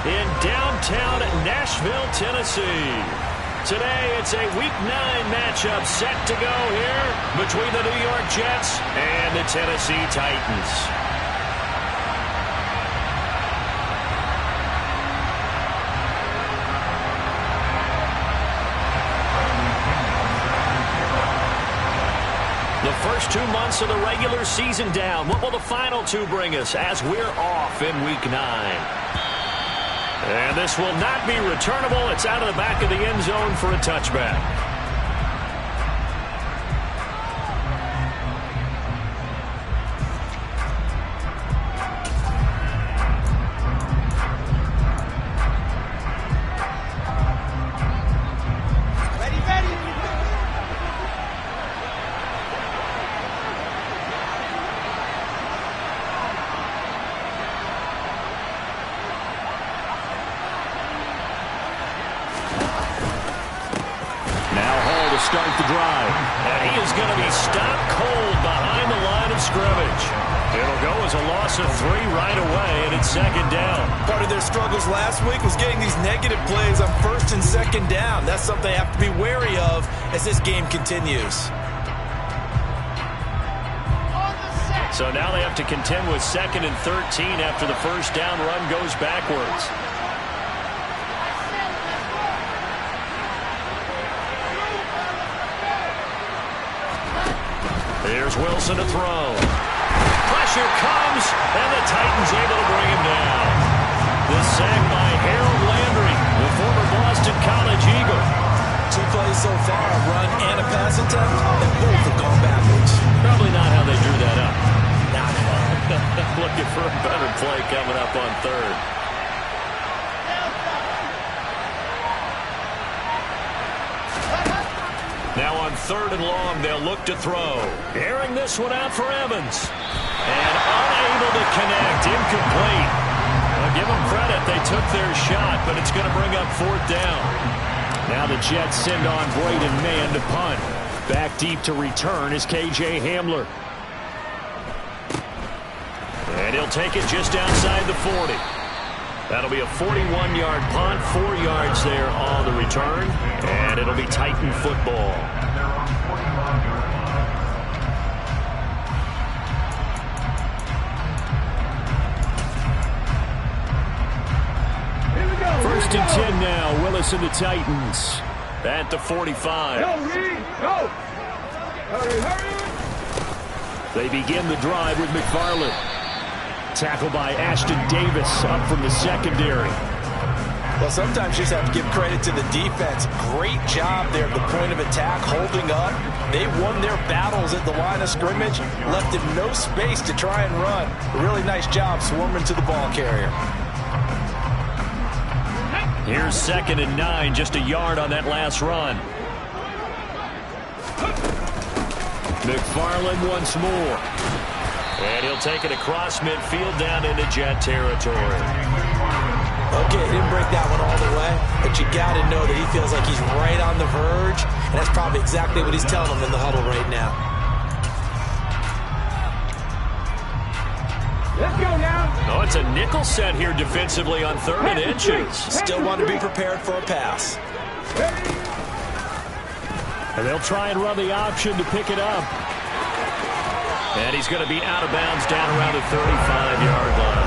in downtown Nashville, Tennessee. Today, it's a Week 9 matchup set to go here between the New York Jets and the Tennessee Titans. The first 2 months of the regular season down. What will the final 2 bring us as we're off in Week 9? And this will not be returnable. It's out of the back of the end zone for a touchback. Start the drive. And he is going to be stopped cold behind the line of scrimmage. It'll go as a loss of 3 right away, and it's second down. Part of their struggles last week was getting these negative plays on first and second down. That's something they have to be wary of as this game continues. So now they have to contend with 2nd and 13 after the first down run goes backwards. Here's Wilson to throw. Pressure comes, and the Titans able to bring him down. The sack by Harold Landry, the former Boston College Eagle. 2 plays so far, a run and a pass attempt, and both have gone backwards. Probably not how they drew that up. Not at all. Looking for a better play coming up on 3rd. Now on 3rd and long, they'll look to throw. Airing this one out for Evans. And unable to connect, incomplete. I'll give them credit, they took their shot, but it's going to bring up 4th down. Now the Jets send on Braden Mann to punt. Back deep to return is K.J. Hamler. And he'll take it just outside the 40. That'll be a 41-yard punt, 4 yards there on the return, and it'll be Titan football. First and 10 now, Willis and the Titans at the 45. They begin the drive with McFarland. Tackle by Ashton Davis up from the secondary. Well, sometimes you just have to give credit to the defense. Great job there at the point of attack, holding up. They won their battles at the line of scrimmage, left him no space to try and run. A really nice job swarming to the ball carrier. Here's 2nd and 9, just a yard on that last run. McFarland once more. And he'll take it across midfield down into Jet territory. Okay, he didn't break that one all the way, but you got to know that he feels like he's right on the verge, and that's probably exactly what he's telling them in the huddle right now. Let's go now. Oh, it's a nickel set here defensively on 3rd and inches. Still want to be prepared for a pass. And they'll try and run the option to pick it up. And he's going to be out of bounds down around the 35-yard line.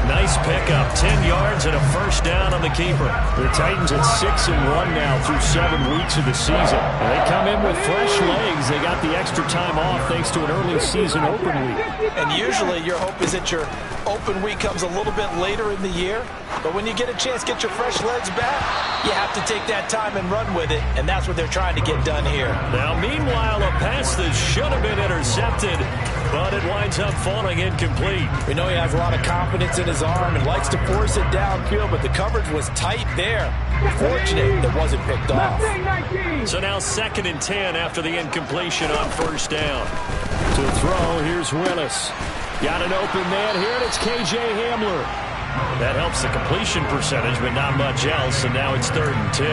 Nice pickup, 10 yards and a first down on the keeper. The Titans at 6-1 now through 7 weeks of the season. And they come in with fresh legs. They got the extra time off thanks to an early season open week. And usually your hope is that your open week comes a little bit later in the year. But when you get a chance to get your fresh legs back, you have to take that time and run with it. And that's what they're trying to get done here. Now, meanwhile, a pass that should have been intercepted, but it winds up falling incomplete. We know he has a lot of confidence in his arm and likes to force it downfield, but the coverage was tight there. Fortunate it wasn't picked off. So now 2nd and 10 after the incompletion on first down. To throw, here's Willis. Got an open man here, and it's K.J. Hamler. That helps the completion percentage, but not much else, and now it's 3rd and 10.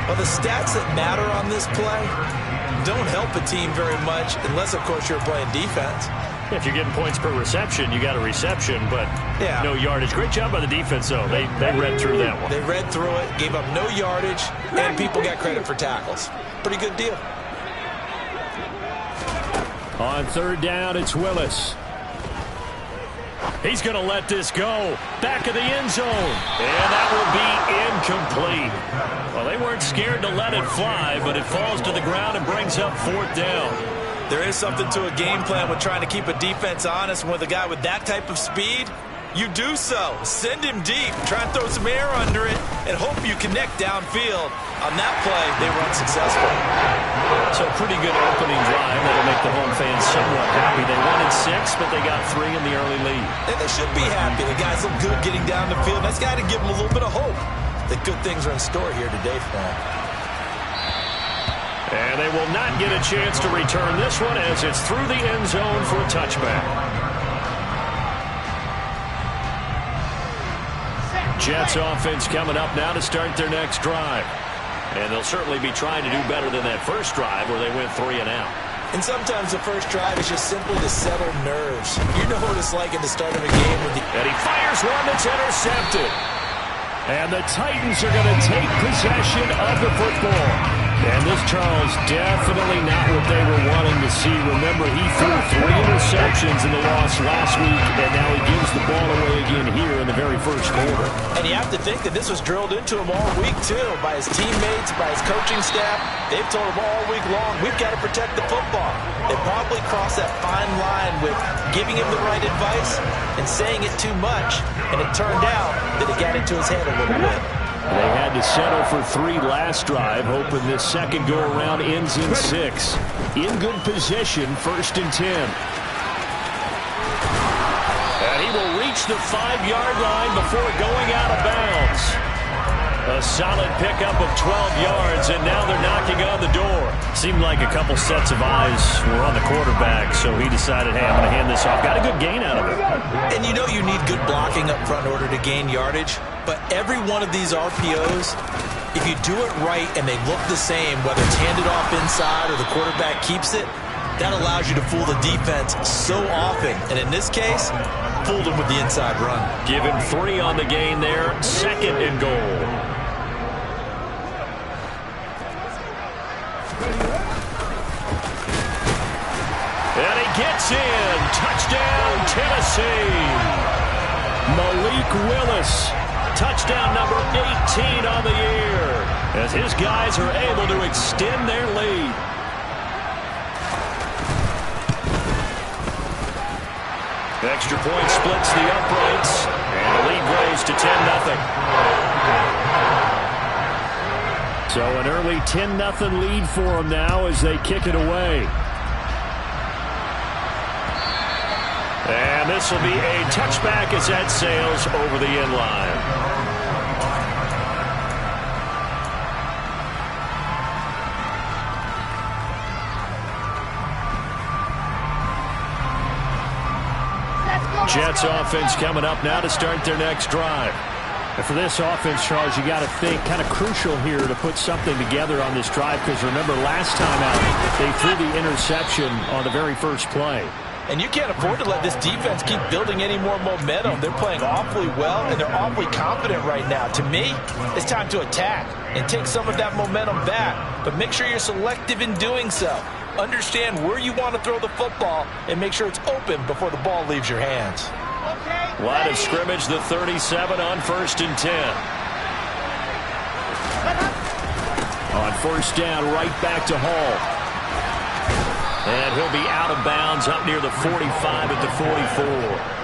Well, the stats that matter on this play don't help a team very much unless, of course, you're playing defense. If you're getting points per reception, you got a reception, but no yardage. Great job by the defense, though. They read through that one. They read through it, gave up no yardage, and people got credit for tackles. Pretty good deal. On third down, it's Willis. He's going to let this go. Back of the end zone. And that will be incomplete. Well, they weren't scared to let it fly, but it falls to the ground and brings up fourth down. There is something to a game plan with trying to keep a defense honest. With a guy with that type of speed, you do so. Send him deep. Try and throw some air under it and hope you connect downfield. On that play, they were unsuccessful. So pretty good opening drive. That'll make the home fans somewhat happy. They wanted 6, but they got 3 in the early lead. And they should be happy. The guys look good getting down the field. That's got to give them a little bit of hope that good things are in store here today for them. And they will not get a chance to return this one as it's through the end zone for a touchback. Jets offense coming up now to start their next drive. And they'll certainly be trying to do better than that first drive where they went 3 and out. And sometimes the first drive is just simply to settle nerves. You know what it's like at the start of a game. And he fires one that's intercepted. And the Titans are going to take possession of the football. And this, Charles, definitely not what they were wanting to see. Remember, he threw 3 interceptions in the loss last week, and now he gives the ball away again here in the very first quarter. And you have to think that this was drilled into him all week, too, by his teammates, by his coaching staff. They've told him all week long, we've got to protect the football. They probably crossed that fine line with giving him the right advice and saying it too much, and it turned out that it got into his head a little bit. They had to settle for 3 last drive, hoping this second go-around ends in 6. In good position, 1st and 10. And he will reach the 5-yard line before going out of bounds. A solid pickup of 12 yards, and now they're knocking on the door. Seemed like a couple sets of eyes were on the quarterback, so he decided, hey, I'm going to hand this off. Got a good gain out of it. And you know you need good blocking up front in order to gain yardage, but every one of these RPOs, if you do it right and they look the same, whether it's handed off inside or the quarterback keeps it, that allows you to fool the defense so often. And in this case, fooled him with the inside run. Give him 3 on the gain there, 2nd and goal. And he gets in. Touchdown, Tennessee. Malik Willis. Touchdown number 18 on the year. As his guys are able to extend their lead. Extra point splits the uprights. And the lead grows to 10-0. So an early 10-0 lead for them now as they kick it away. And this will be a touchback as that sails over the end line. Jets offense coming up now to start their next drive. And for this offense, Charles, you got to think kind of crucial here to put something together on this drive, because remember last time out they threw the interception on the very first play. And you can't afford to let this defense keep building any more momentum. They're playing awfully well, and they're awfully confident right now. To me, it's time to attack and take some of that momentum back. But make sure you're selective in doing so. Understand where you want to throw the football and make sure it's open before the ball leaves your hands. Line of scrimmage, the 37 on 1st and 10. On 1st down, right back to Hall. And he'll be out of bounds up near the 45 at the 44.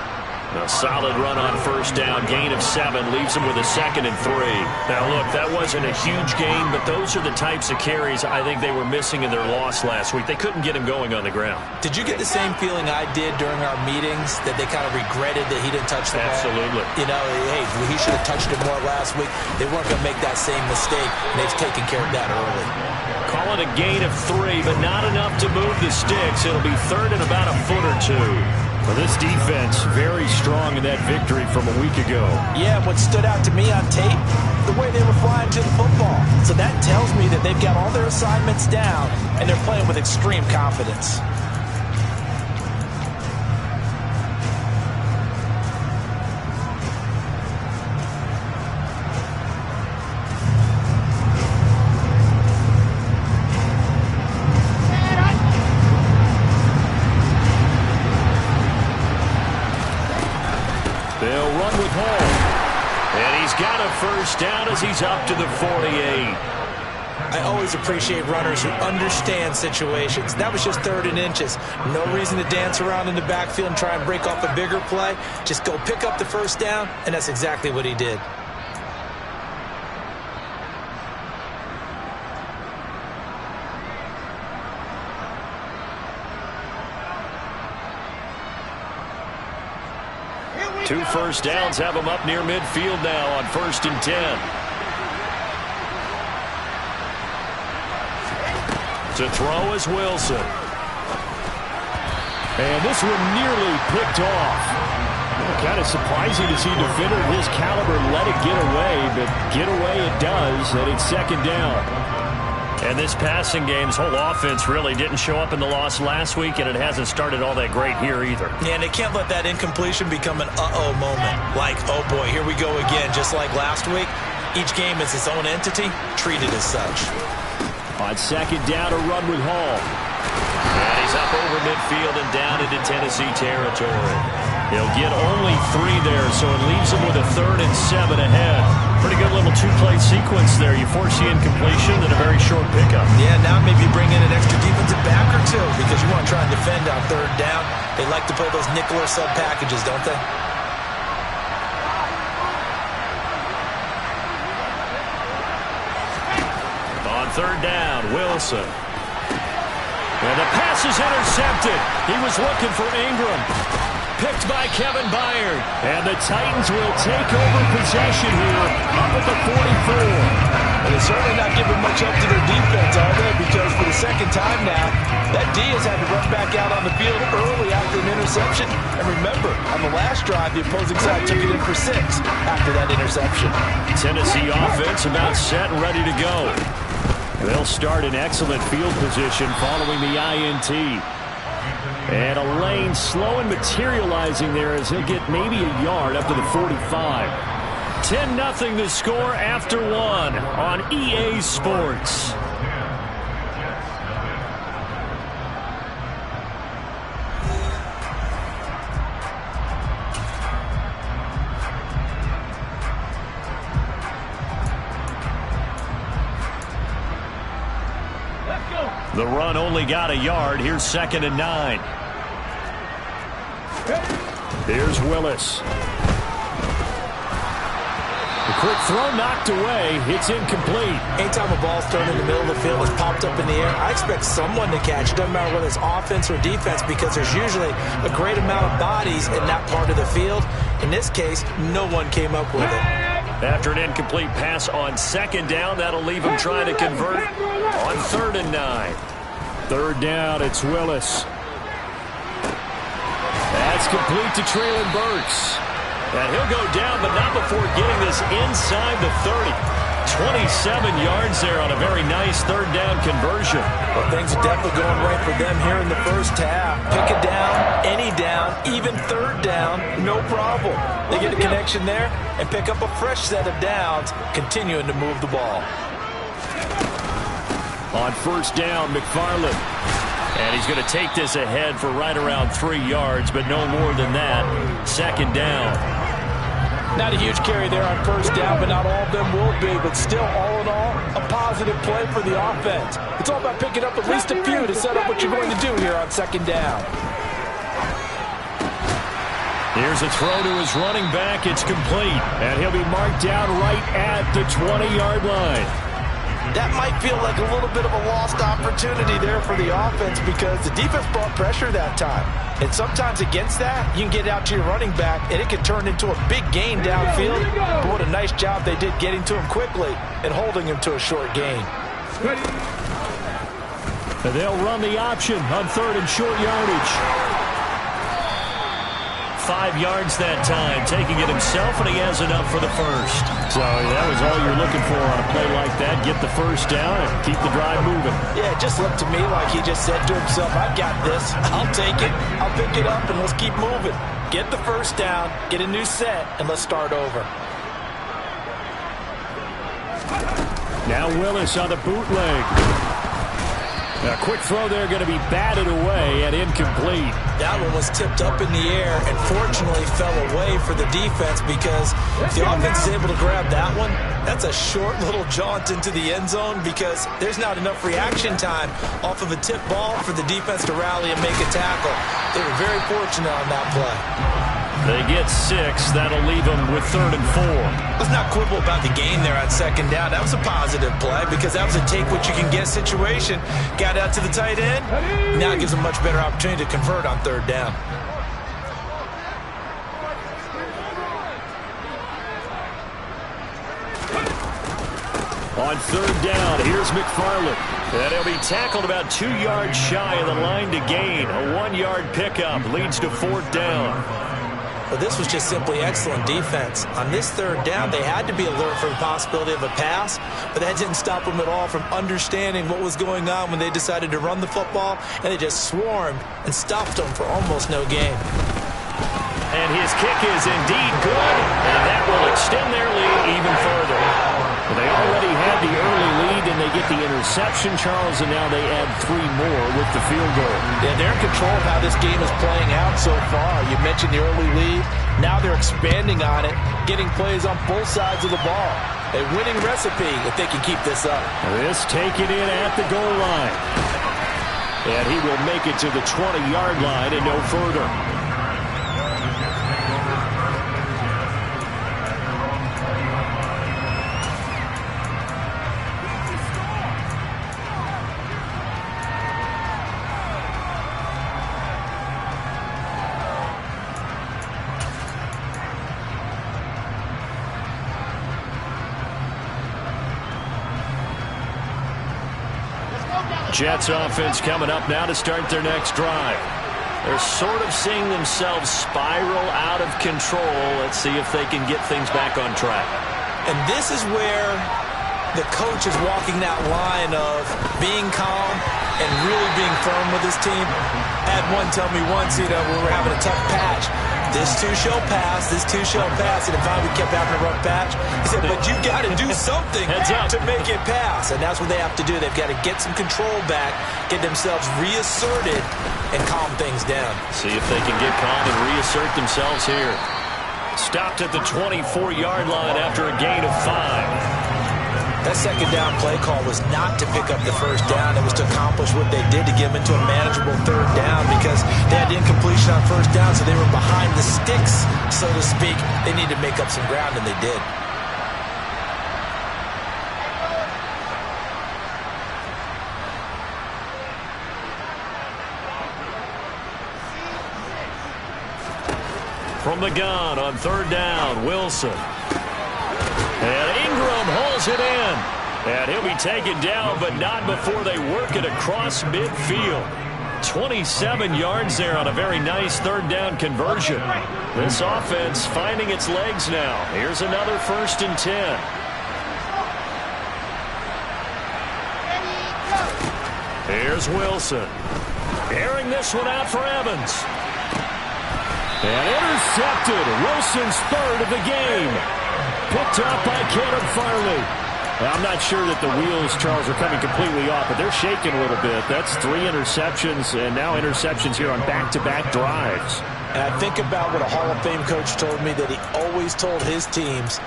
A solid run on 1st down, gain of 7, leaves him with a 2nd and 3. Now, look, that wasn't a huge gain, but those are the types of carries I think they were missing in their loss last week. They couldn't get him going on the ground. Did you get the same feeling I did during our meetings, that they kind of regretted that he didn't touch the ball? Absolutely. You know, hey, he should have touched it more last week. They weren't going to make that same mistake, and they've taken care of that early. Call it a gain of 3, but not enough to move the sticks. It'll be 3rd and about a foot or 2. Well, this defense very strong in that victory from a week ago. Yeah, what stood out to me on tape, the way they were flying to the football. So that tells me that they've got all their assignments down, and they're playing with extreme confidence. he's got a first down as he's up to the 48. I always appreciate runners who understand situations. That was just 3rd and inches. No reason to dance around in the backfield and try and break off a bigger play. Just go pick up the first down, and that's exactly what he did. Two first downs have him up near midfield now on 1st and 10. To throw is Wilson. And this one nearly picked off. Kind of surprising to see a defender of his caliber let it get away, but get away it does, and it's 2nd down. And this passing game's whole offense really didn't show up in the loss last week, and it hasn't started all that great here either. Yeah, and they can't let that incompletion become an uh-oh moment. Like, oh boy, here we go again. Just like last week, each game is its own entity, treated as such. On 2nd down, a run with Hall. And he's up over midfield and down into Tennessee territory. He'll get only 3 there, so it leaves him with a 3rd and 7 ahead. Pretty good little 2-play sequence there. You force the incompletion and a very short pickup. Yeah, now maybe bring in an extra defensive back or 2 because you want to try and defend on 3rd down. They like to play those nickel or sub packages, don't they? On 3rd down, Wilson. And the pass is intercepted. He was looking for Ingram. Picked by Kevin Byard. And the Titans will take over possession here up at the 44. Well, they're certainly not giving much up to their defense, are they? Because for the 2nd time now, that D has had to run back out on the field early after an interception. And remember, on the last drive, the opposing side took it in for 6 after that interception. Tennessee offense about set and ready to go. They'll start in excellent field position following the INT. And a lane slow and materializing there as he'll get maybe a yard up to the 45. 10-0 the score after 1 on EA Sports. The run only got a yard. Here's 2nd and 9. Here's Willis. The quick throw knocked away. It's incomplete. Anytime a ball's thrown in the middle of the field, it's popped up in the air, I expect someone to catch it. Doesn't matter whether it's offense or defense because there's usually a great amount of bodies in that part of the field. In this case, no one came up with it. After an incomplete pass on 2nd down, that'll leave him trying to convert on 3rd and 9. 3rd down, it's Willis. That's complete to Traylon Burks. And he'll go down, but not before getting this inside the 30. 27 yards there on a very nice 3rd down conversion. Well, things are definitely going right for them here in the first half. Pick a down, any down, even 3rd down, no problem. They get a connection there and pick up a fresh set of downs, continuing to move the ball. On 1st down, McFarland. And he's going to take this ahead for right around 3 yards, but no more than that. 2nd down. Not a huge carry there on 1st down, but not all of them will be. But still, all in all, a positive play for the offense. It's all about picking up at least a few to set up what you're going to do here on 2nd down. Here's a throw to his running back. It's complete. And he'll be marked down right at the 20-yard line. That might feel like a little bit of a lost opportunity there for the offense because the defense brought pressure that time. And sometimes against that, you can get out to your running back, and it can turn into a big gain downfield. But what a nice job they did getting to him quickly and holding him to a short gain. And they'll run the option on 3rd and short yardage. 5 yards that time, taking it himself, and he has enough for the 1st. So that was all you're looking for on a play like that. Get the 1st down and keep the drive moving. Yeah, it just looked to me like he just said to himself, I've got this. I'll take it. I'll pick it up, and let's keep moving. Get the 1st down, get a new set, and let's start over. Now Willis on the bootleg. A quick throw there going to be batted away and incomplete. That one was tipped up in the air and fortunately fell away for the defense, because if the offense is able to grab that one, that's a short little jaunt into the end zone, because there's not enough reaction time off of a tip ball for the defense to rally and make a tackle. They were very fortunate on that play. They get 6. That'll leave them with 3rd and 4. Let's not quibble about the gain there on 2nd down. That was a positive play, because that was a take-what-you-can-get situation. Got out to the tight end. Now it gives them a much better opportunity to convert on 3rd down. On 3rd down, here's McFarland. And he'll be tackled about 2 yards shy of the line to gain. A 1-yard pickup leads to 4th down. Well, this was just simply excellent defense. On this 3rd down, they had to be alert for the possibility of a pass, but that didn't stop them at all from understanding what was going on when they decided to run the football, and they just swarmed and stopped them for almost no gain. And his kick is indeed good, and that will extend their lead even further. They already had the early lead, and they get the interception, Charles, and now they add 3 more with the field goal. Yeah, they're in control of how this game is playing out so far. You mentioned the early lead. Now they're expanding on it, getting plays on both sides of the ball. A winning recipe if they can keep this up. This taken in at the goal line. And he will make it to the 20-yard line and no further. Jets offense coming up now to start their next drive. They're sort of seeing themselves spiral out of control. Let's see if they can get things back on track. And this is where the coach is walking that line of being calm and really being firm with his team. I had one tell me once, when we were having a tough patch, this too shall pass, this too shall pass. And if we kept having a rough patch, he said, but you got to do something to make it pass. And that's what they have to do. They've got to get some control back, get themselves reasserted, and calm things down. See if they can get calm and reassert themselves here. Stopped at the 24-yard line after a gain of 5. That 2nd down play call was not to pick up the 1st down. It was to accomplish what they did, to get them into a manageable 3rd down, because they had incompletion on 1st down, so they were behind the sticks, so to speak. They needed to make up some ground, and they did. From the gun on 3rd down, Wilson. And Ingram hauls it in. And he'll be taken down, but not before they work it across midfield. 27 yards there on a very nice 3rd down conversion. This offense finding its legs now. Here's another 1st and 10. Here's Wilson. Airing this one out for Evans. And intercepted. Wilson's 3rd of the game. Picked up by Caleb Farley. I'm not sure that the wheels, Charles, are coming completely off, but they're shaking a little bit. That's 3 interceptions, and now interceptions here on back-to-back drives. And I think about what a Hall of Fame coach told me, that he always told his teams,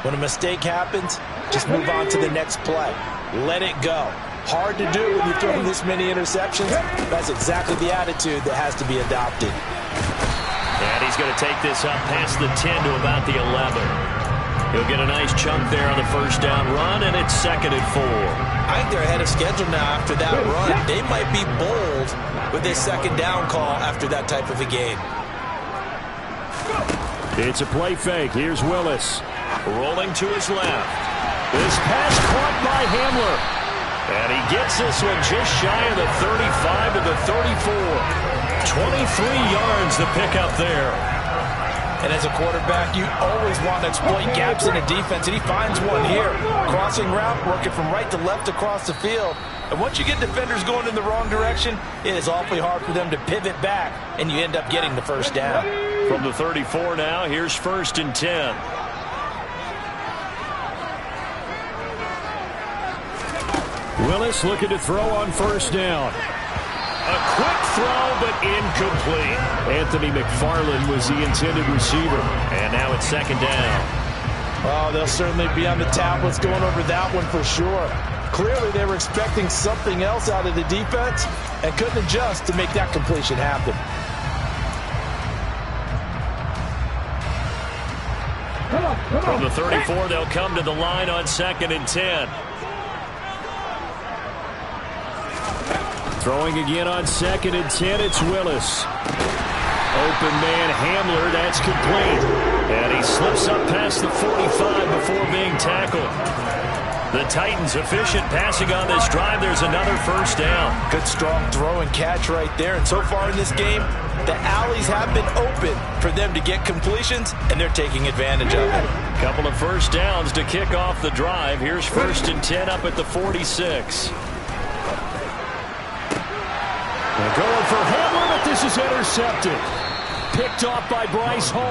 when a mistake happens, just move on to the next play. Let it go. Hard to do when you're throwing this many interceptions. That's exactly the attitude that has to be adopted. And he's going to take this up past the 10 to about the 11. He'll get a nice chunk there on the 1st down run, and it's 2nd and 4. I think they're ahead of schedule now after that run. They might be bold with this 2nd down call after that type of a game. It's a play fake. Here's Willis. Rolling to his left. This pass caught by Hamler. And he gets this one just shy of the 35 to the 34. 23 yards to pick up there. And as a quarterback, you always want to exploit gaps in the defense, and he finds one here. Crossing route, working from right to left across the field. And once you get defenders going in the wrong direction, it is awfully hard for them to pivot back, and you end up getting the 1st down. From the 34 now, here's 1st and 10. Willis looking to throw on first down. A quick throw, but incomplete. Anthony McFarland was the intended receiver. And now it's second down. Oh, they'll certainly be on the tablets going over that one for sure. Clearly, they were expecting something else out of the defense and couldn't adjust to make that completion happen. From the 34, they'll come to the line on 2nd and 10. Throwing again on 2nd and 10, it's Willis. Open man Hamler, that's complete. And he slips up past the 45 before being tackled. The Titans efficient passing on this drive. There's another first down. Good strong throw and catch right there. And so far in this game, the alleys have been open for them to get completions, and they're taking advantage of it. Couple of first downs to kick off the drive. Here's 1st and 10 up at the 46. They're going for Hamler, but this is intercepted. Picked off by Bryce Hall.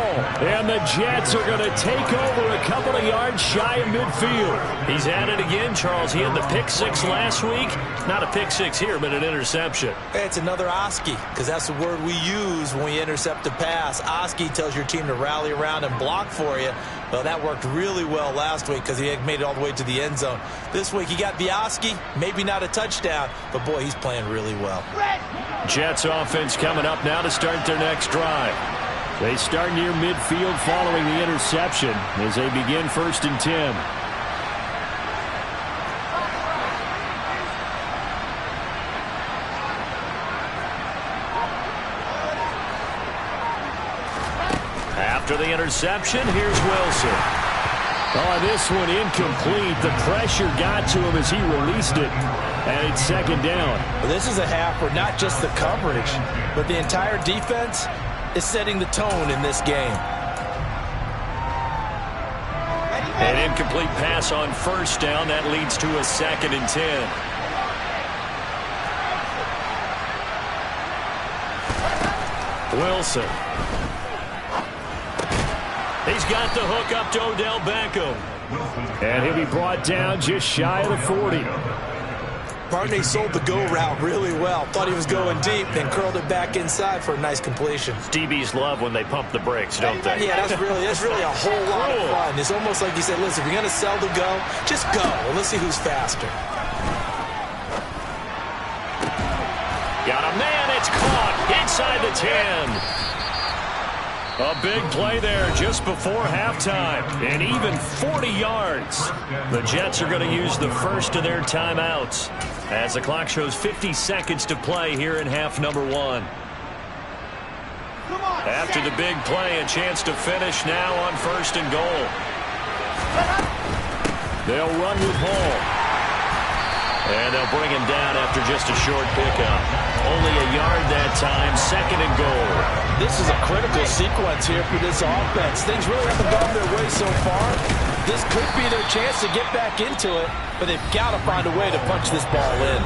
And the Jets are going to take over a couple of yards shy of midfield. He's at it again, Charles. He had the pick 6 last week. Not a pick 6 here, but an interception. It's another Oski, because that's the word we use when we intercept a pass. Oski tells your team to rally around and block for you. Well, that worked really well last week because he had made it all the way to the end zone. This week he got the Oski, maybe not a touchdown, but boy, he's playing really well. Jets offense coming up now to start their next drive. They start near midfield following the interception as they begin 1st and 10. After the interception, here's Wilson. Oh, this one incomplete. The pressure got to him as he released it. And it's 2nd down. Well, this is a half where not just the coverage, but the entire defense is setting the tone in this game. An incomplete pass on first down. That leads to a 2nd and 10. Wilson. He's got the hook up to Odell Beckham. And he'll be brought down just shy of the 40. Barney sold the go route really well. Thought he was going deep, then curled it back inside for a nice completion. DBs love when they pump the brakes, don't they? Yeah, that's really a whole lot of fun. It's almost like you said, listen, if you're going to sell the go, just go. And let's see who's faster. Got a man. It's caught inside the 10. A big play there just before halftime. And even 40 yards. The Jets are going to use the first of their timeouts as the clock shows 50 seconds to play here in half number 1. After the big play, a chance to finish now on 1st and goal. They'll run with Hall. And they'll bring him down after just a short pickup. Only a yard that time, 2nd and goal. This is a critical sequence here for this offense. Things really haven't gone their way so far. This could be their chance to get back into it, but they've got to find a way to punch this ball in.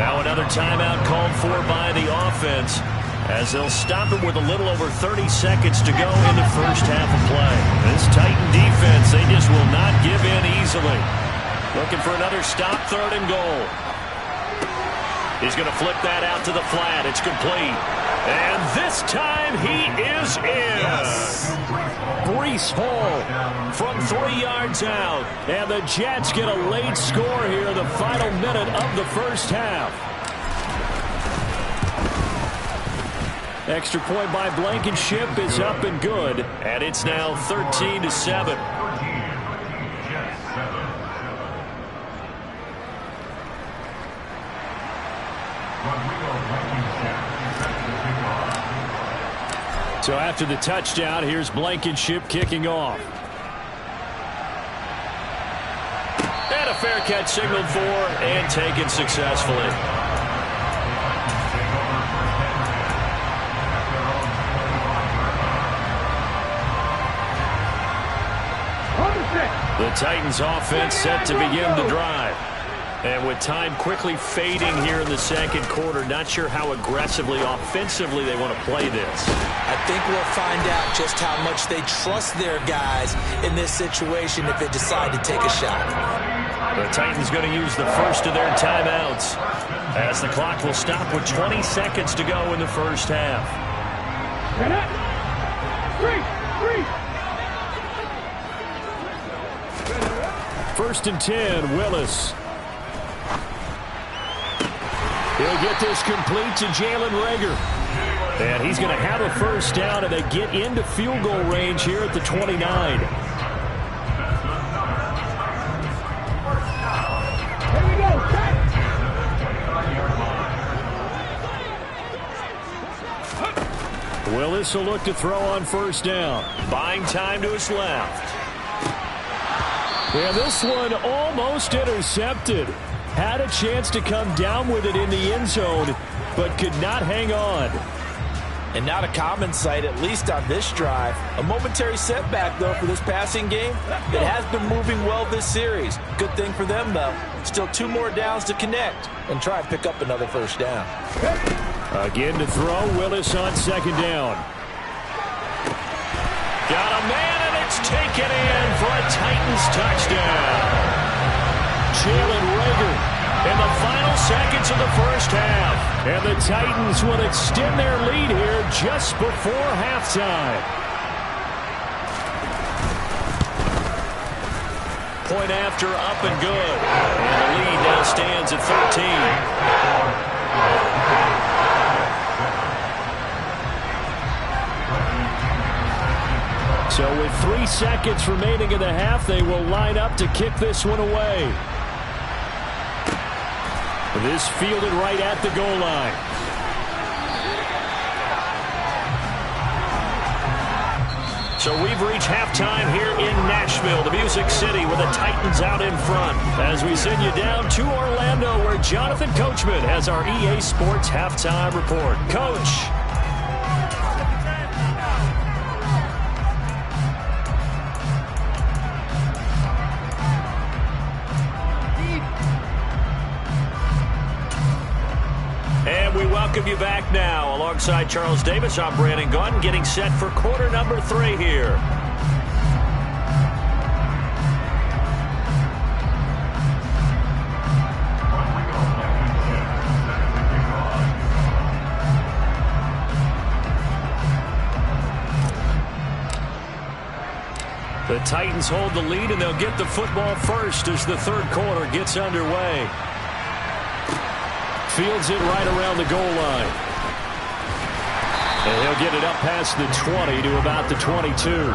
Now another timeout called for by the offense as they'll stop it with a little over 30 seconds to go in the first half of play. This Titan defense, they just will not give in easily. Looking for another stop, 3rd and goal. He's going to flip that out to the flat. It's complete. And this time he is in. Yes. Bryce Hall from 3 yards out. And the Jets get a late score here in the final minute of the first half. Extra point by Blankenship is up and good. And it's now 13-7. So after the touchdown, here's Blankenship kicking off. And a fair catch signaled for and taken successfully. The Titans offense set to begin the drive. And with time quickly fading here in the second quarter, not sure how aggressively, offensively they want to play this. I think we'll find out just how much they trust their guys in this situation if they decide to take a shot. The Titans going to use the first of their timeouts as the clock will stop with 20 seconds to go in the first half. First and 10, Willis. He'll get this complete to Jalen Reagor. And he's going to have a first down, and they get into field goal range here at the 29. Willis will look to throw on first down. Buying time to his left. And this one almost intercepted. Had a chance to come down with it in the end zone, but could not hang on. And not a common sight, at least on this drive. A momentary setback, though, for this passing game. It has been moving well this series. Good thing for them, though. Still 2 more downs to connect and try and pick up another first down. Again to throw, Willis on second down. Got a man, and it's taken in for a Titans touchdown. Jalen Reagor in the final seconds of the first half. And the Titans will extend their lead here just before halftime. Point after, up and good. And the lead now stands at 13. So with 3 seconds remaining in the half, they will line up to kick this one away. This fielded right at the goal line. So we've reached halftime here in Nashville, the Music City, with the Titans out in front. As we send you down to Orlando, where Jonathan Coachman has our EA Sports halftime report. Coach. And we welcome you back now. Alongside Charles Davis, I'm Brandon Gunn, getting set for quarter number 3 here. The Titans hold the lead, and they'll get the football first as the third quarter gets underway. Fields it right around the goal line. And he'll get it up past the 20 to about the 22.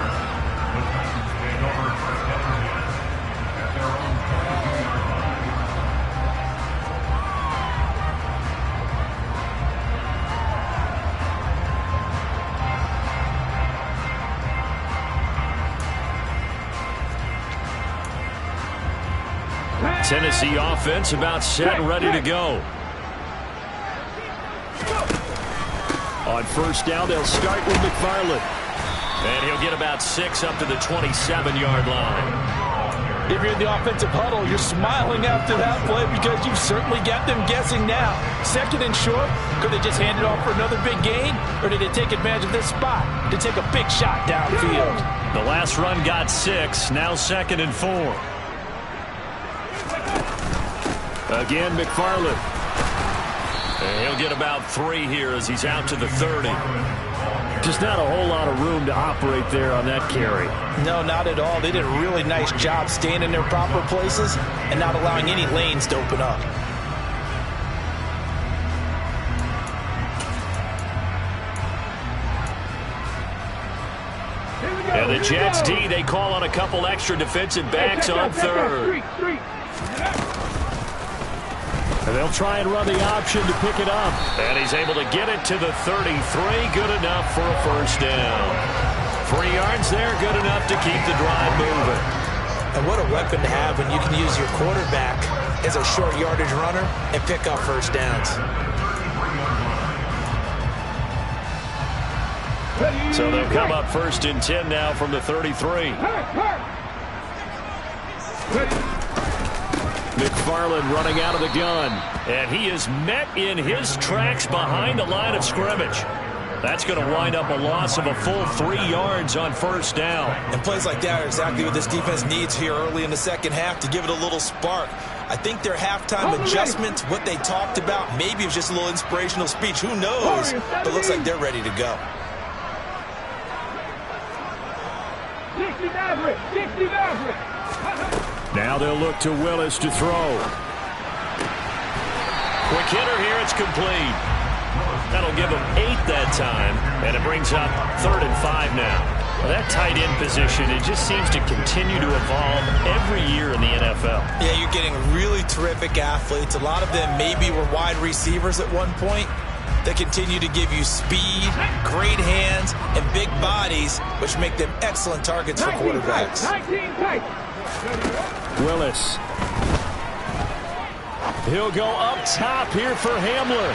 Tennessee offense about set and ready to go. On first down, they'll start with McFarland. And he'll get about 6 up to the 27-yard line. If you're in the offensive huddle, you're smiling after that play because you've certainly got them guessing now. Second and short, could they just hand it off for another big gain? Or did they take advantage of this spot to take a big shot downfield? The last run got 6, now 2nd and 4. Again, McFarland. And he'll get about 3 here as he's out to the 30. Just not a whole lot of room to operate there on that carry. No, not at all. They did a really nice job staying in their proper places and not allowing any lanes to open up. And the Jets D, they call on a couple extra defensive backs on third. And they'll try and run the option to pick it up. And he's able to get it to the 33. Good enough for a first down. 3 yards there, good enough to keep the drive moving. And what a weapon to have when you can use your quarterback as a short yardage runner and pick up first downs. So they'll come up first and 10 now from the 33. McFarland running out of the gun. And he is met in his tracks behind the line of scrimmage. That's going to wind up a loss of a full 3 yards on first down. And plays like that are exactly what this defense needs here early in the second half to give it a little spark. I think their halftime adjustments, what they talked about, maybe it was just a little inspirational speech. Who knows? But it looks like they're ready to go. Now they'll look to Willis to throw. Quick hitter here. It's complete. That'll give them 8 that time, and it brings up 3rd and 5 now. Well, that tight end position, it just seems to continue to evolve every year in the NFL. Yeah, you're getting really terrific athletes. A lot of them maybe were wide receivers at one point. They continue to give you speed, great hands, and big bodies, which make them excellent targets for quarterbacks. Willis. He'll go up top here for Hamler.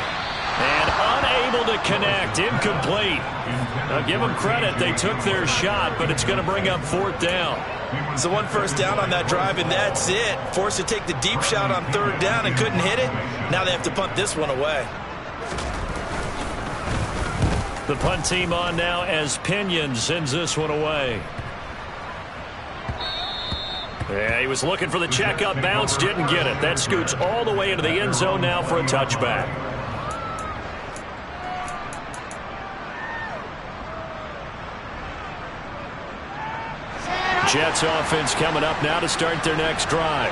And unable to connect. Incomplete. Now give them credit. They took their shot, but it's going to bring up 4th down. So 1 first down on that drive, and that's it. Forced to take the deep shot on 3rd down and couldn't hit it. Now they have to punt this one away. The punt team on now as Pinion sends this one away. Yeah, he was looking for the checkup bounce, didn't get it. That scoots all the way into the end zone now for a touchback. Jets offense coming up now to start their next drive.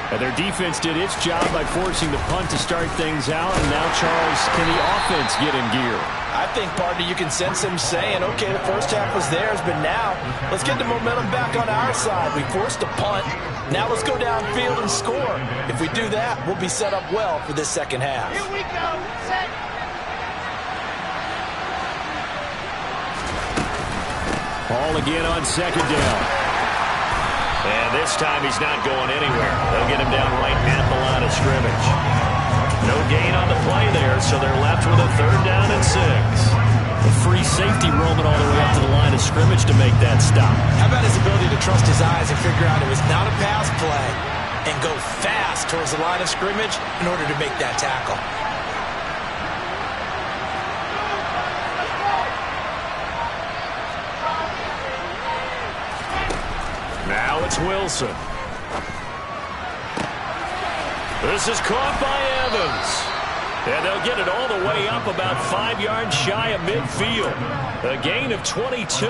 And their defense did its job by forcing the punt to start things out. And now, Charles, can the offense get in gear? I think, partner, you can sense him saying, okay, the first half was theirs, but now let's get the momentum back on our side. We forced a punt. Now let's go downfield and score. If we do that, we'll be set up well for this second half. Here we go. Set. Ball again on 2nd down. And this time he's not going anywhere. They'll get him down right at the line of scrimmage. No gain on the play there, so they're left with a 3rd down and 6. A free safety roaming all the way up to the line of scrimmage to make that stop. How about his ability to trust his eyes and figure out it was not a pass play and go fast towards the line of scrimmage in order to make that tackle? Now it's Wilson. This is caught by Evans. And they'll get it all the way up about 5 yards shy of midfield. A gain of 22.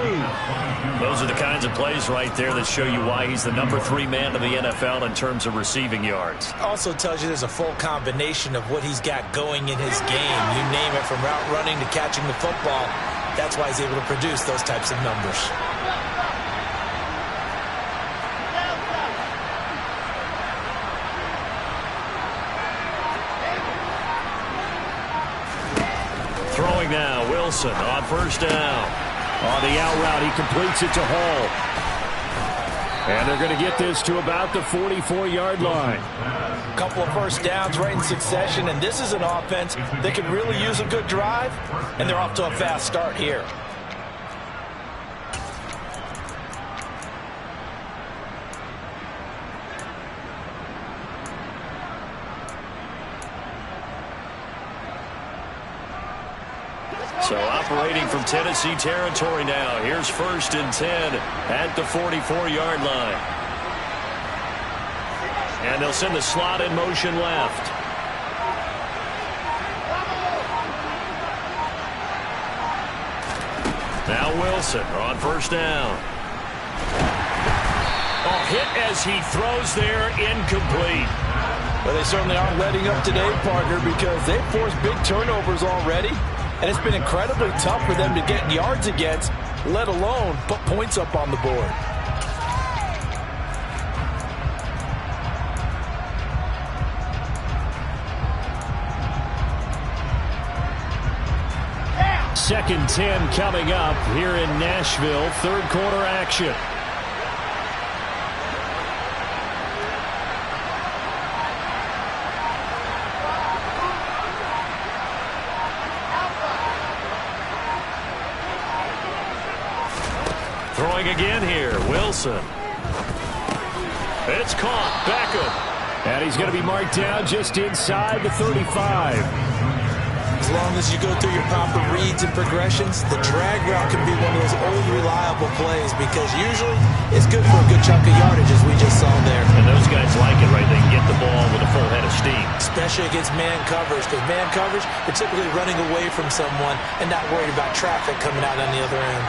Those are the kinds of plays right there that show you why he's the number 3 man in the NFL in terms of receiving yards. Also tells you there's a full combination of what he's got going in his game. You name it, from route running to catching the football. That's why he's able to produce those types of numbers. Throwing now, Wilson on first down. On the out route, he completes it to Hall. And they're going to get this to about the 44-yard line. A couple of first downs right in succession, and this is an offense that could really use a good drive, and they're off to a fast start here. So operating from Tennessee territory now. Here's 1st and 10 at the 44-yard line. And they'll send the slot in motion left. Now Wilson on first down. Oh, hit as he throws there, incomplete. Well, they certainly aren't letting up today, partner, because they've forced big turnovers already. And it's been incredibly tough for them to get yards against, let alone put points up on the board. Second 10 coming up here in Nashville. 3rd quarter action. Throwing again here, Wilson. It's caught, Beckham. And he's going to be marked down just inside the 35. As long as you go through your proper reads and progressions, the drag route can be one of those old reliable plays because usually it's good for a good chunk of yardage, as we just saw there. And those guys like it, right? They can get the ball with a full head of steam. Especially against man coverage, because man coverage, you're typically running away from someone and not worried about traffic coming out on the other end.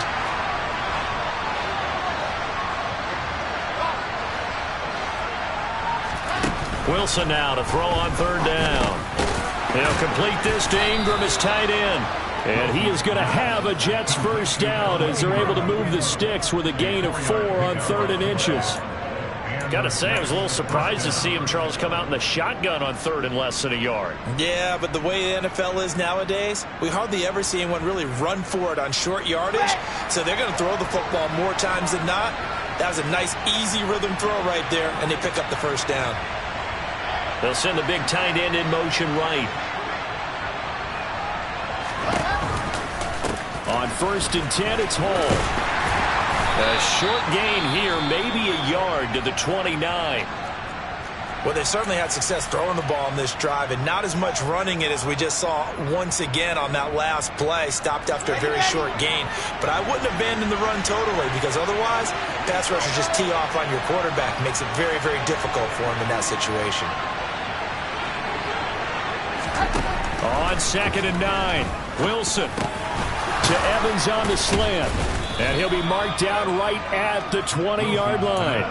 Wilson now to throw on third down. He'll complete this to Ingram, his tight end. And he is going to have a Jets first down as they're able to move the sticks with a gain of 4 on 3rd and inches. Got to say, I was a little surprised to see him, Charles, come out in the shotgun on 3rd and less than a yard. Yeah, but the way the NFL is nowadays, we hardly ever see anyone really run for it on short yardage. So they're going to throw the football more times than not. That was a nice, easy rhythm throw right there, and they pick up the first down. They'll send the big tight end in motion right. On 1st and 10, it's Hall. A short gain here, maybe a yard to the 29. Well, they certainly had success throwing the ball on this drive, and not as much running it as we just saw once again on that last play. Stopped after a very short gain. But I wouldn't abandon the run totally, because otherwise, pass rushers just tee off on your quarterback. Makes it very, very difficult for him in that situation. On 2nd and 9, Wilson to Evans on the slant. And he'll be marked down right at the 20-yard line.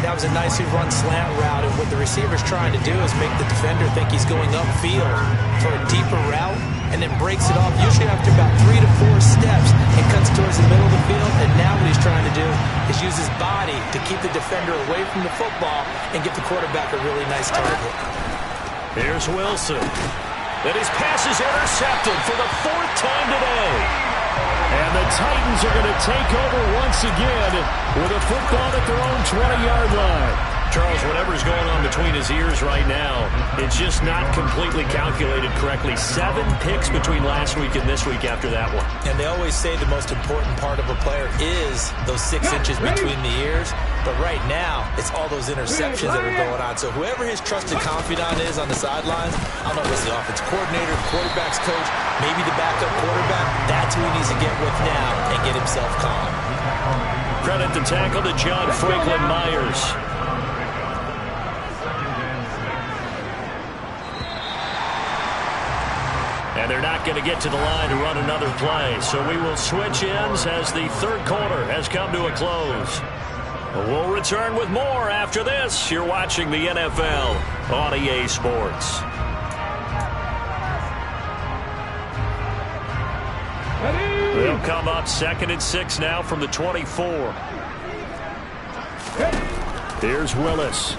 That was a nicely run slant route, and what the receiver's trying to do is make the defender think he's going upfield for a deeper route, and then breaks it off, usually after about 3 to 4 steps, and cuts towards the middle of the field. And now what he's trying to do is use his body to keep the defender away from the football and get the quarterback a really nice target. Here's Wilson. And his pass is intercepted for the 4th time today. And the Titans are going to take over once again with a football at their own 20-yard line. Charles, whatever's going on between his ears right now, it's just not completely calculated correctly. 7 picks between last week and this week after that one. And they always say the most important part of a player is those 6 inches between the ears. But right now, it's all those interceptions that are going on. So whoever his trusted confidant is on the sidelines, I don't know if it's the offense coordinator, quarterback's coach, maybe the backup quarterback, that's who he needs to get with now and get himself calm. Credit the tackle to John Franklin Myers. And they're not going to get to the line to run another play. So we will switch ends as the 3rd quarter has come to a close. We'll return with more after this. You're watching the NFL on EA Sports. They'll come up 2nd and 6 now from the 24. Here's Willis.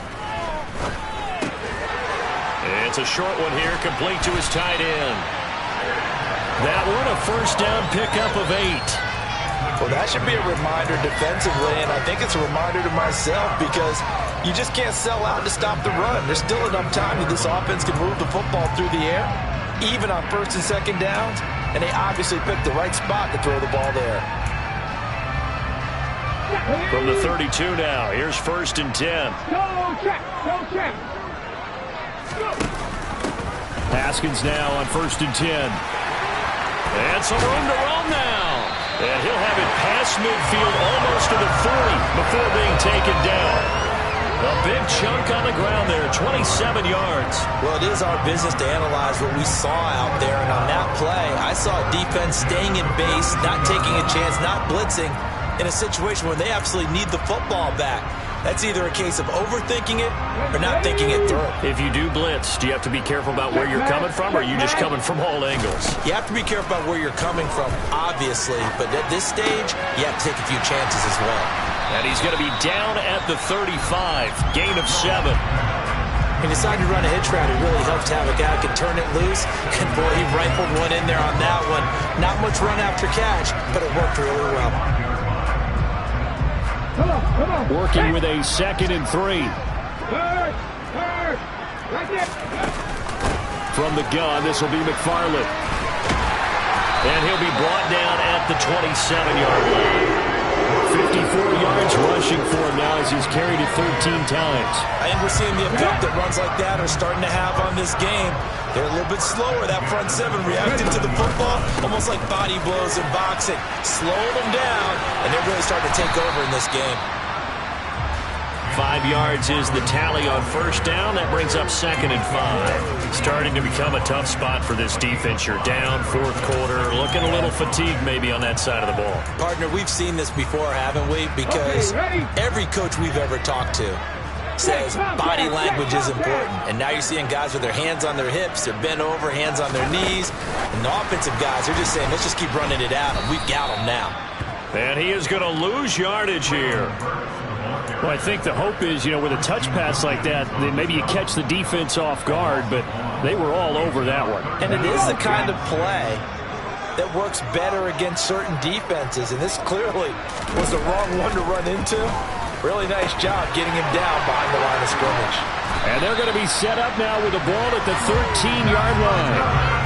It's a short one here, complete to his tight end. That one a first down pickup of 8. Well, that should be a reminder defensively, and I think it's a reminder to myself because you just can't sell out to stop the run. There's still enough time that this offense can move the football through the air, even on 1st and 2nd downs, and they obviously picked the right spot to throw the ball there. From the 32 now, here's 1st and 10. Go check, go check. Haskins now on 1st and 10. And some room to run now. And he'll have it past midfield almost to the 40 before being taken down. A big chunk on the ground there, 27 yards. Well, it is our business to analyze what we saw out there. And on that play, I saw a defense staying in base, not taking a chance, not blitzing, in a situation where they absolutely need the football back. That's either a case of overthinking it or not thinking it through. If you do blitz, do you have to be careful about where you're coming from, or are you just coming from all angles? You have to be careful about where you're coming from, obviously, but at this stage, you have to take a few chances as well. And he's going to be down at the 35, gain of 7. He decided to run a hitch route. It really helped to have a guy who could turn it loose. And boy, he rifled one in there on that one. Not much run after catch, but it worked really well. Working with a 2nd and 3. From the gun, this will be McFarland. And he'll be brought down at the 27-yard line. 54 yards rushing for him now as he's carried it 13 times. I think we're seeing the effect that runs like that are starting to have on this game. They're a little bit slower. That front seven reacting to the football, almost like body blows in boxing. Slow them down, and they're really starting to take over in this game. 5 yards is the tally on first down. That brings up 2nd and 5. Starting to become a tough spot for this defense. You're down, fourth quarter, looking a little fatigued maybe on that side of the ball. Partner, we've seen this before, haven't we? Because every coach we've ever talked to says body language is important. And now you're seeing guys with their hands on their hips, they're bent over, hands on their knees. And the offensive guys, they're just saying, let's just keep running it at them. We've got them now. And he is going to lose yardage here. Well, I think the hope is, with a touch pass like that, then maybe you catch the defense off guard, but they were all over that one. And it is the kind of play that works better against certain defenses, and this clearly was the wrong one to run into. Really nice job getting him down behind the line of scrimmage. And they're going to be set up now with the ball at the 13-yard line.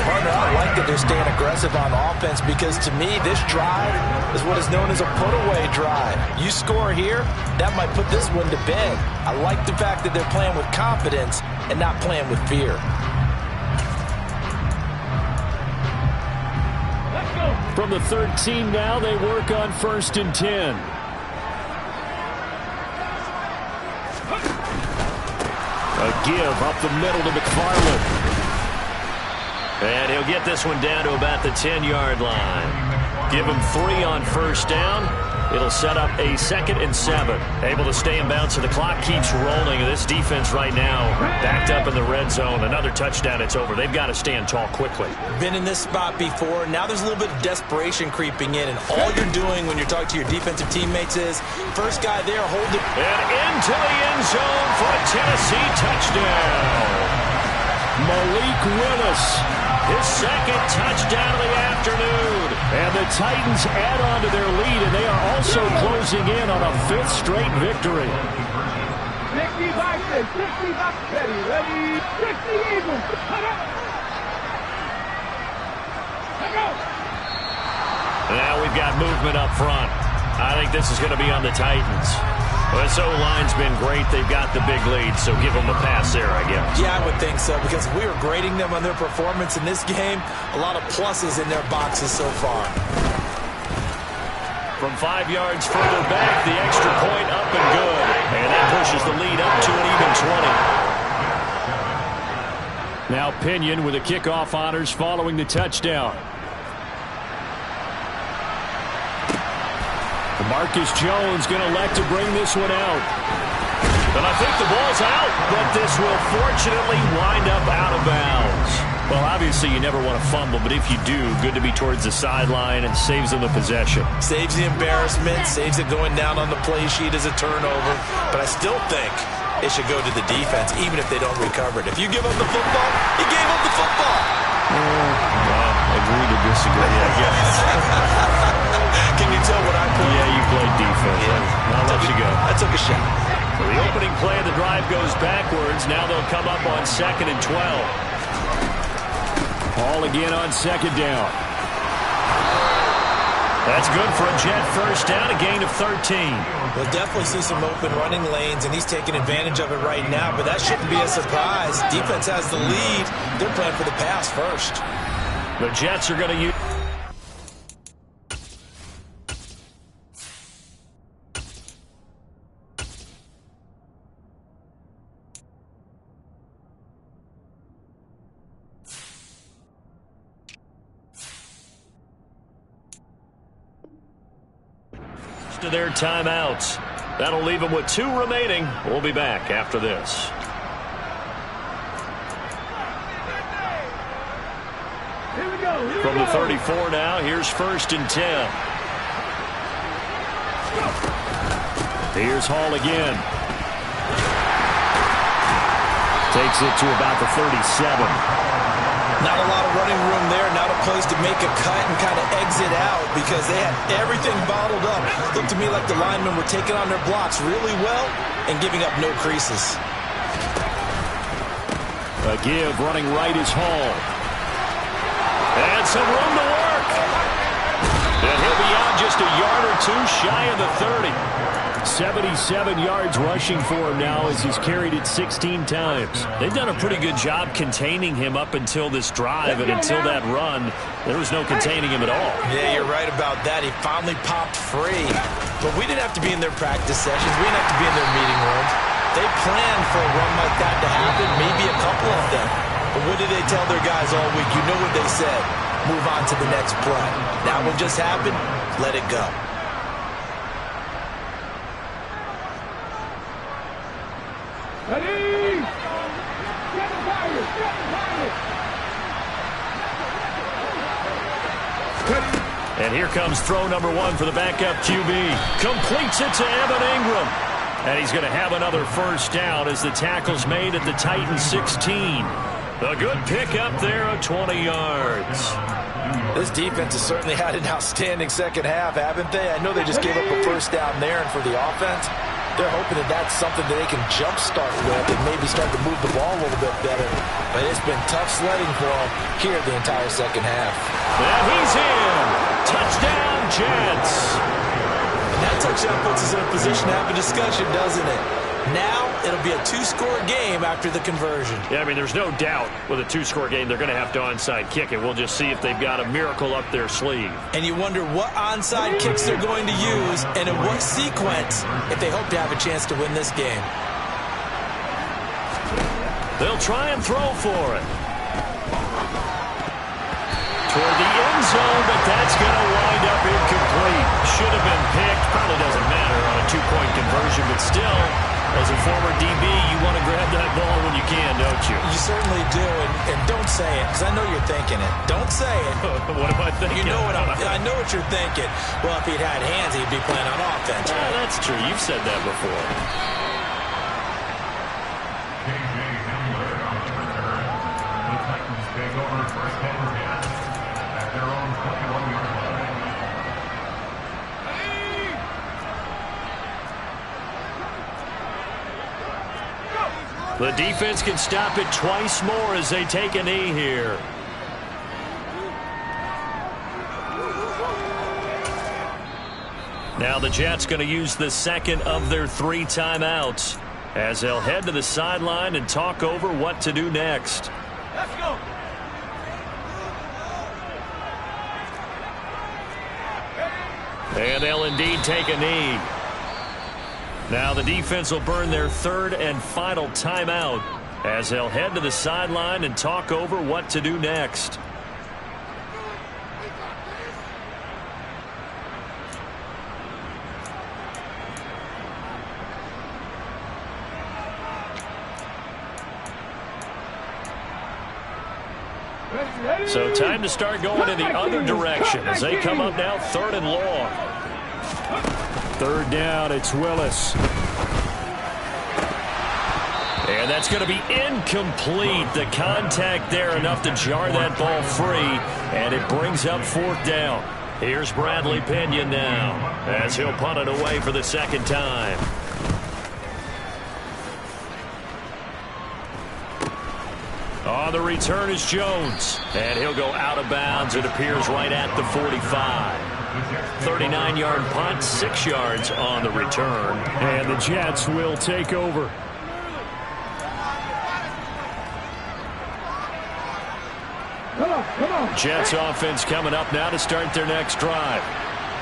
Partner, I like that they're staying aggressive on offense because, to me, this drive is what is known as a put-away drive. You score here, that might put this one to bed. I like the fact that they're playing with confidence and not playing with fear. From the 13 now, they work on 1st and 10. A give up the middle to McFarland. And he'll get this one down to about the 10-yard line. Give him 3 on first down. It'll set up a 2nd and 7. Able to stay in bounds, so the clock keeps rolling. This defense right now backed up in the red zone. Another touchdown, it's over. They've got to stand tall quickly. Been in this spot before. Now there's a little bit of desperation creeping in, and all you're doing when you're talking to your defensive teammates is, first guy there, hold it. And into the end zone for a Tennessee touchdown. Malik Willis, his 2nd touchdown of the afternoon. And the Titans add on to their lead, and they are also closing in on a 5th straight victory. 60 boxes, 60 boxes, ready, 60 Eagles, cut up. Let go. Now we've got movement up front. I think this is going to be on the Titans. Well, this O-line's been great. They've got the big lead, so give them a pass there, I guess. Yeah, I would think so, because if we were grading them on their performance in this game, a lot of pluses in their boxes so far. From 5 yards further back, the extra point up and good. And that pushes the lead up to an even 20. Now Pinion with the kickoff honors following the touchdown. Marcus Jones going to elect to bring this one out. And I think the ball's out, but this will fortunately wind up out of bounds. Well, obviously you never want to fumble, but if you do, good to be towards the sideline and saves them the possession. Saves the embarrassment, saves it going down on the play sheet as a turnover. But I still think it should go to the defense, even if they don't recover it. If you give up the football, you gave up the football. Well, agree to disagree, I guess. Can you tell what I put? Yeah, you played defense. Yeah. I'll let you go. I took a shot. So the opening play of the drive goes backwards. Now they'll come up on 2nd and 12. Ball again on 2nd down. That's good for a Jet first down, a gain of 13. We'll definitely see some open running lanes, and he's taking advantage of it right now, but that shouldn't be a surprise. Defense has the lead. They're playing for the pass first. The Jets are going to use... to their timeouts. That'll leave them with 2 remaining. We'll be back after this. Here we go. From the 34 now, here's 1st and 10. Here's Hall again. Takes it to about the 37. Not a lot of running room there. Not a place to make a cut and kind of exit out because they had everything bottled up. Looked to me like the linemen were taking on their blocks really well and giving up no creases. A give running right is Hall. And some room to work. And he'll be out just a yard or two shy of the 30. 77 yards rushing for him now as he's carried it 16 times. They've done a pretty good job containing him up until this drive, and until that run, there was no containing him at all. Yeah, you're right about that. He finally popped free. But we didn't have to be in their practice sessions. We didn't have to be in their meeting rooms. They planned for a run like that to happen, maybe a couple of them. But what did they tell their guys all week? You know what they said. Move on to the next play. That one just happened. Let it go. Ready? And here comes throw number one for the backup QB. Completes it to Evan Ingram. And he's going to have another first down as the tackle's made at the Titans 16. A good pickup there of 20 yards. This defense has certainly had an outstanding second half, haven't they? I know they just gave up a first down there, and for the offense, they're hoping that that's something that they can jumpstart with and maybe start to move the ball a little bit better. But it's been tough sledding for them here the entire second half. And he's in. Touchdown, Jets. And that touchdown puts us in a position to have a discussion, doesn't it? Now it'll be a two-score game after the conversion. Yeah, I mean, there's no doubt with a two-score game they're going to have to onside kick it. We'll just see if they've got a miracle up their sleeve. And you wonder what onside kicks they're going to use and in what sequence if they hope to have a chance to win this game. They'll try and throw for it. Toward the end zone, but that's going to wind up incomplete. Should have been picked. Probably doesn't matter on a two-point conversion, but still, as a former DB, you want to grab that ball when you can, don't you? You certainly do, and don't say it, because I know you're thinking it. Don't say it. What am I thinking? You know what I know what you're thinking. Well, if he'd had hands, he'd be playing on offense. Yeah, that's true. You've said that before. The defense can stop it twice more as they take a knee here. Now the Jets going to use the second of their 3 timeouts as they'll head to the sideline and talk over what to do next. Let's go. And they'll indeed take a knee. Now the defense will burn their 3rd and final timeout as they'll head to the sideline and talk over what to do next. So time to start going in the other direction as they come up now 3rd and long. 3rd down, it's Willis. And that's going to be incomplete. The contact there enough to jar that ball free, and it brings up 4th down. Here's Bradley Pinion now as he'll punt it away for the 2nd time. On the return is Jones, and he'll go out of bounds. It appears right at the 45. 39-yard punt, 6 yards on the return. And the Jets will take over. Come on. Jets offense coming up now to start their next drive.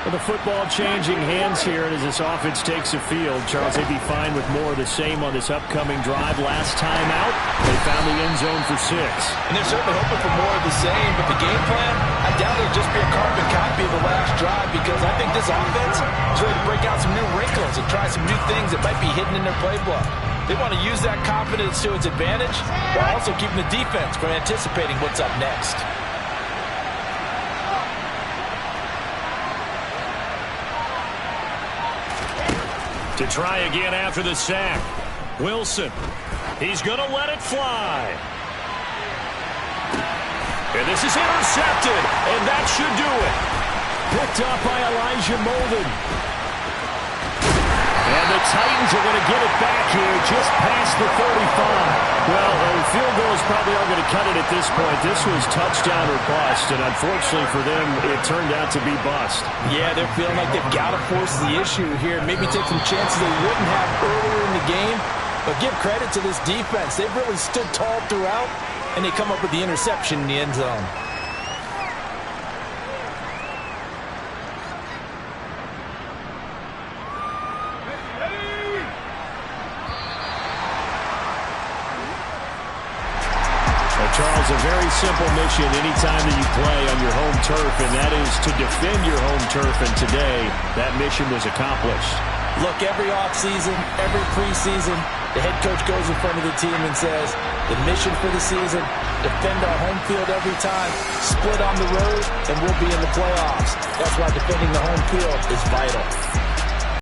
With the football changing hands here, and as this offense takes the field, Charles, they'd be fine with more of the same on this upcoming drive. Last time out, they found the end zone for 6. And they're certainly hoping for more of the same, but the game plan, I doubt it'll just be a carbon copy of the last drive, because I think this offense is ready to break out some new wrinkles and try some new things that might be hidden in their playbook. They want to use that confidence to its advantage while also keeping the defense from anticipating what's up next. To try again after the sack. Wilson. He's going to let it fly. And this is intercepted. And that should do it. Picked up by Elijah Molden. And And the Titans are going to get it back here just past the 35. Well, field goals probably are going to cut it at this point. This was touchdown or bust, and unfortunately for them, it turned out to be bust. Yeah, they're feeling like they've got to force the issue here. Maybe take some chances they wouldn't have earlier in the game. But give credit to this defense. They've really stood tall throughout, and they come up with the interception in the end zone. Charles, a very simple mission anytime that you play on your home turf, and that is to defend your home turf, and today that mission was accomplished. Look, every offseason, every preseason, the head coach goes in front of the team and says, the mission for the season, defend our home field every time, split on the road, and we'll be in the playoffs. That's why defending the home field is vital.